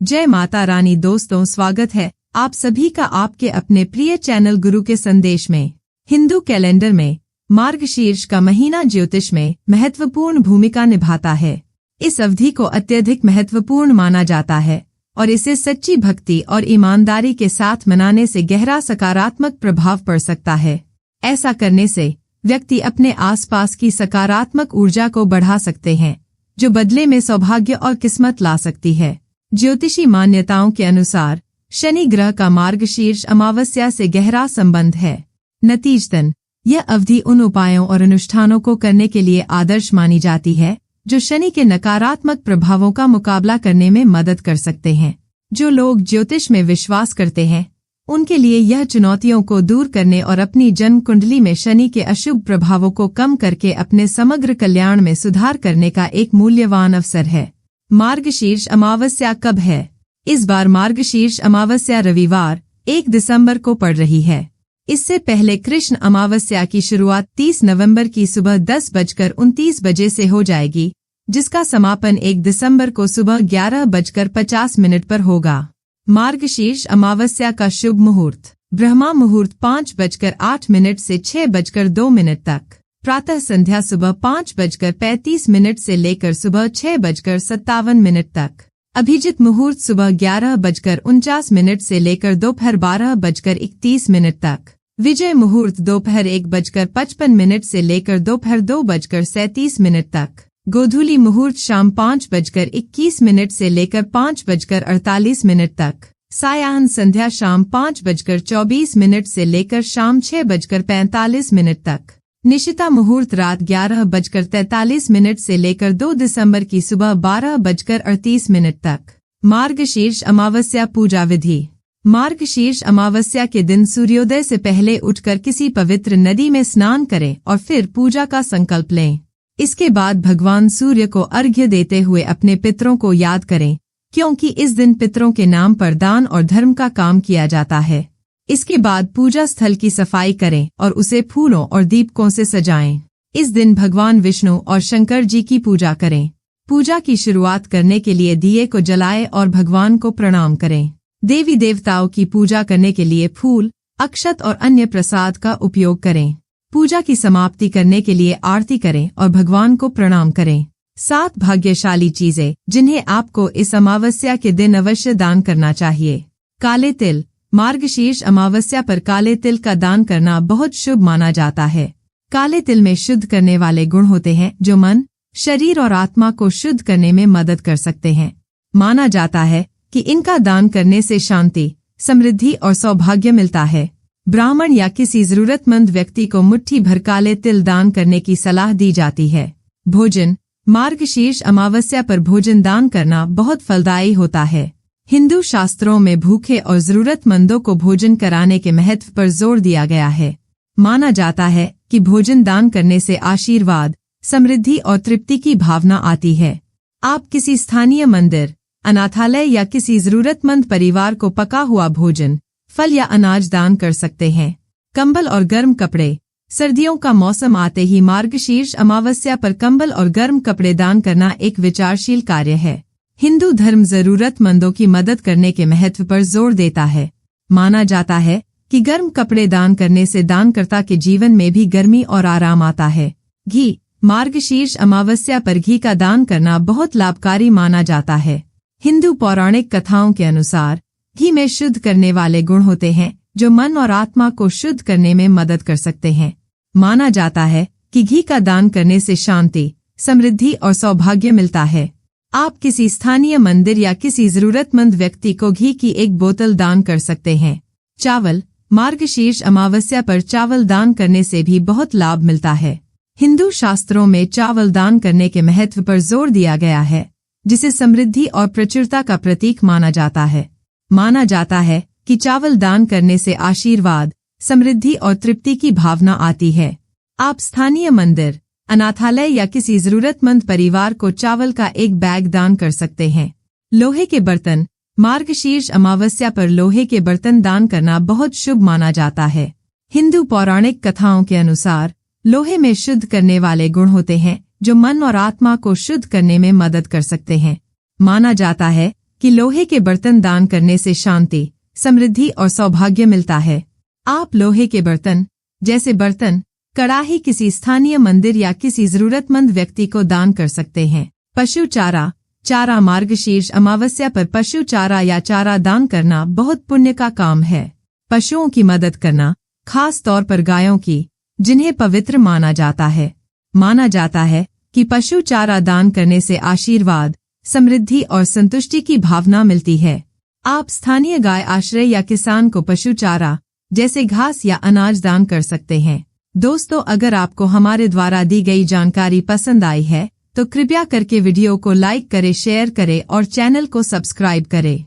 जय माता रानी। दोस्तों, स्वागत है आप सभी का आपके अपने प्रिय चैनल गुरु के संदेश में। हिंदू कैलेंडर में मार्गशीर्ष का महीना ज्योतिष में महत्वपूर्ण भूमिका निभाता है। इस अवधि को अत्यधिक महत्वपूर्ण माना जाता है और इसे सच्ची भक्ति और ईमानदारी के साथ मनाने से गहरा सकारात्मक प्रभाव पड़ सकता है। ऐसा करने से व्यक्ति अपने आसपास की सकारात्मक ऊर्जा को बढ़ा सकते हैं, जो बदले में सौभाग्य और किस्मत ला सकती है। ज्योतिषी मान्यताओं के अनुसार शनि ग्रह का मार्गशीर्ष अमावस्या से गहरा संबंध है। नतीजतन यह अवधि उन उपायों और अनुष्ठानों को करने के लिए आदर्श मानी जाती है जो शनि के नकारात्मक प्रभावों का मुकाबला करने में मदद कर सकते हैं। जो लोग ज्योतिष में विश्वास करते हैं उनके लिए यह चुनौतियों को दूर करने और अपनी जन्म कुंडली में शनि के अशुभ प्रभावों को कम करके अपने समग्र कल्याण में सुधार करने का एक मूल्यवान अवसर है। मार्गशीर्ष अमावस्या कब है? इस बार मार्गशीर्ष अमावस्या रविवार 1 दिसंबर को पड़ रही है। इससे पहले कृष्ण अमावस्या की शुरुआत 30 नवंबर की सुबह 10:29 बजे से हो जाएगी, जिसका समापन 1 दिसंबर को सुबह 11:50 पर होगा। मार्गशीर्ष अमावस्या का शुभ मुहूर्त: ब्रह्मा मुहूर्त 5:08 से 6:02 तक, प्रातः संध्या सुबह 5:35 से लेकर सुबह 6:57 तक, अभिजित मुहूर्त सुबह 11:49 से लेकर दोपहर 12:31 तक, विजय मुहूर्त दोपहर 1:55 से लेकर दोपहर 2:37 तक, गोधूली मुहूर्त शाम 5:21 से लेकर 5:48 तक, सायाहन संध्या शाम 5:24 से लेकर शाम 6:45 तक, निशिता मुहूर्त रात 11:43 से लेकर 2 दिसंबर की सुबह 12:38 तक। मार्गशीर्ष अमावस्या पूजा विधि: मार्गशीर्ष अमावस्या के दिन सूर्योदय से पहले उठकर किसी पवित्र नदी में स्नान करें और फिर पूजा का संकल्प लें। इसके बाद भगवान सूर्य को अर्घ्य देते हुए अपने पितरों को याद करें, क्योंकि इस दिन पितरों के नाम पर दान और धर्म का काम किया जाता है। इसके बाद पूजा स्थल की सफाई करें और उसे फूलों और दीपकों से सजाएं। इस दिन भगवान विष्णु और शंकर जी की पूजा करें। पूजा की शुरुआत करने के लिए दिए को जलाएं और भगवान को प्रणाम करें। देवी देवताओं की पूजा करने के लिए फूल, अक्षत और अन्य प्रसाद का उपयोग करें। पूजा की समाप्ति करने के लिए आरती करें और भगवान को प्रणाम करें। 7 भाग्यशाली चीजें जिन्हें आपको इस अमावस्या के दिन अवश्य दान करना चाहिए। काले तिल: मार्गशीर्ष अमावस्या पर काले तिल का दान करना बहुत शुभ माना जाता है। काले तिल में शुद्ध करने वाले गुण होते हैं जो मन, शरीर और आत्मा को शुद्ध करने में मदद कर सकते हैं। माना जाता है कि इनका दान करने से शांति, समृद्धि और सौभाग्य मिलता है। ब्राह्मण या किसी जरूरतमंद व्यक्ति को मुट्ठी भर काले तिल दान करने की सलाह दी जाती है। भोजन: मार्गशीर्ष अमावस्या पर भोजन दान करना बहुत फलदायी होता है। हिंदू शास्त्रों में भूखे और जरूरतमंदों को भोजन कराने के महत्व पर जोर दिया गया है। माना जाता है कि भोजन दान करने से आशीर्वाद, समृद्धि और तृप्ति की भावना आती है। आप किसी स्थानीय मंदिर, अनाथालय या किसी जरूरतमंद परिवार को पका हुआ भोजन, फल या अनाज दान कर सकते हैं। कंबल और गर्म कपड़े: सर्दियों का मौसम आते ही मार्गशीर्ष अमावस्या पर कंबल और गर्म कपड़े दान करना एक विचारशील कार्य है। हिंदू धर्म जरूरतमंदों की मदद करने के महत्व पर जोर देता है। माना जाता है कि गर्म कपड़े दान करने से दानकर्ता के जीवन में भी गर्मी और आराम आता है। घी: मार्गशीर्ष अमावस्या पर घी का दान करना बहुत लाभकारी माना जाता है। हिंदू पौराणिक कथाओं के अनुसार घी में शुद्ध करने वाले गुण होते हैं जो मन और आत्मा को शुद्ध करने में मदद कर सकते हैं। माना जाता है कि घी का दान करने से शांति, समृद्धि और सौभाग्य मिलता है। आप किसी स्थानीय मंदिर या किसी जरूरतमंद व्यक्ति को घी की एक बोतल दान कर सकते हैं। चावल: मार्गशीर्ष अमावस्या पर चावल दान करने से भी बहुत लाभ मिलता है। हिंदू शास्त्रों में चावल दान करने के महत्व पर जोर दिया गया है, जिसे समृद्धि और प्रचुरता का प्रतीक माना जाता है। माना जाता है कि चावल दान करने से आशीर्वाद, समृद्धि और तृप्ति की भावना आती है। आप स्थानीय मंदिर, अनाथालय या किसी जरूरतमंद परिवार को चावल का एक बैग दान कर सकते हैं। लोहे के बर्तन: मार्गशीर्ष अमावस्या पर लोहे के बर्तन दान करना बहुत शुभ माना जाता है। हिंदू पौराणिक कथाओं के अनुसार लोहे में शुद्ध करने वाले गुण होते हैं जो मन और आत्मा को शुद्ध करने में मदद कर सकते हैं। माना जाता है कि लोहे के बर्तन दान करने से शांति, समृद्धि और सौभाग्य मिलता है। आप लोहे के बर्तन जैसे बर्तन, कड़ाही किसी स्थानीय मंदिर या किसी जरूरतमंद व्यक्ति को दान कर सकते हैं। पशु चारा चारा मार्गशीर्ष अमावस्या पर पशु चारा या चारा दान करना बहुत पुण्य का काम है। पशुओं की मदद करना, खास तौर पर गायों की, जिन्हें पवित्र माना जाता है। माना जाता है कि पशु चारा दान करने से आशीर्वाद, समृद्धि और संतुष्टि की भावना मिलती है। आप स्थानीय गाय आश्रय या किसान को पशु चारा जैसे घास या अनाज दान कर सकते हैं। दोस्तों, अगर आपको हमारे द्वारा दी गई जानकारी पसंद आई है तो कृपया करके वीडियो को लाइक करें, शेयर करें और चैनल को सब्सक्राइब करें।